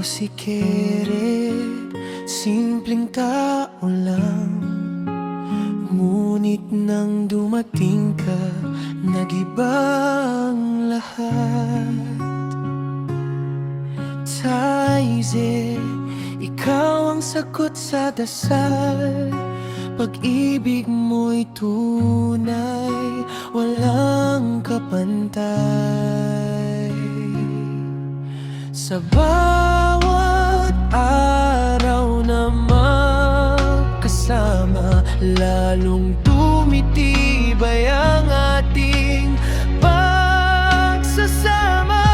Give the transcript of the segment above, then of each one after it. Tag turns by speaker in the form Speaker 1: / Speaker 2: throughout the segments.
Speaker 1: si Kere, simpleng tao lang. Ngunit nang dumating ka, nag-ibang lahat. Taize, ikaw ang sagot sa dasal. Pag-ibig mo'y tunay, walang kapantay. Sa bawat araw na magkasama, lalong tumitibay ang ating pagsasama.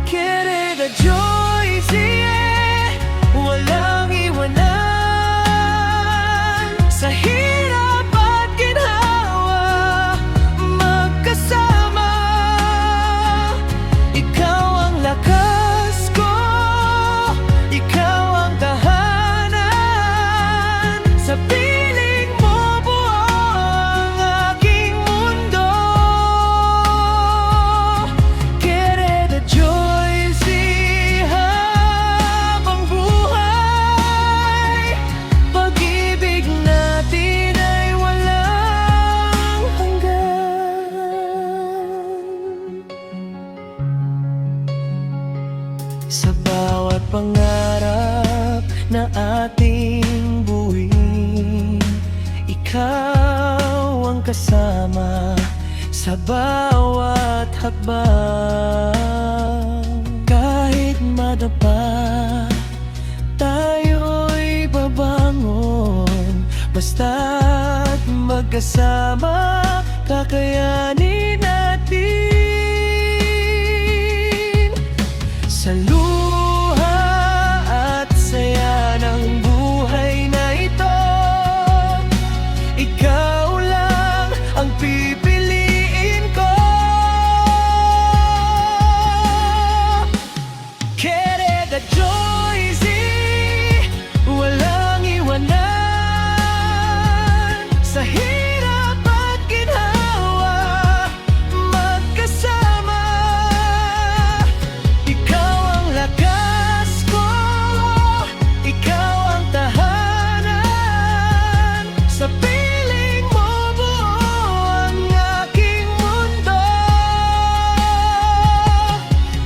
Speaker 1: Querida Joyce, walang iwanan. Sa hirap at ginhawa, magkasama. Ikaw ang lakas ko, ikaw ang tahanan. Sa piling mo buo ang aking mundo. Querida Joyce, habang buhay, pag-ibig natin ay walang hanggan. Sa bawat pangarap na ating buuin, ikaw ang kasama sa bawat hakbang. Kahit madapa, tayo'y babangon. Basta't magkasama, kakayanin natin. Sa luha at saya ng buhay na ito, ikaw lang ang pipiliin ko. Querida Joyce, walang iwanan. Sa hirap at ginhawa, magkasama. Ikaw ang lakas ko, ikaw ang tahanan. Sa piling mo buo ang aking mundo.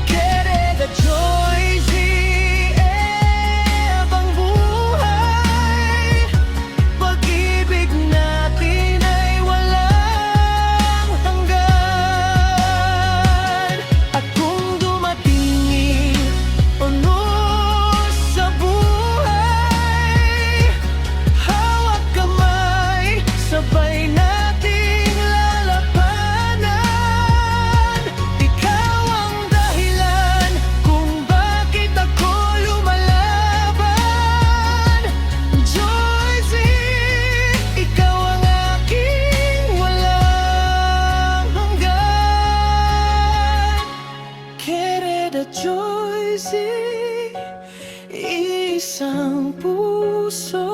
Speaker 1: Querida Joyce, habang buhay, pag-ibig natin ay walang hanggan. At kung dumating unos sa buhay, hawak kamay, sabay nating lalabanan. Ikaw ang dahilan kung bakit ako lumalaban. Joyce, ikaw ang aking walang hanggan. Querida Joyce, isang puso,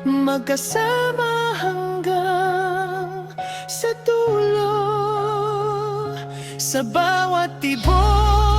Speaker 1: magkasama hanggang sa dulo. Sa bawat tibok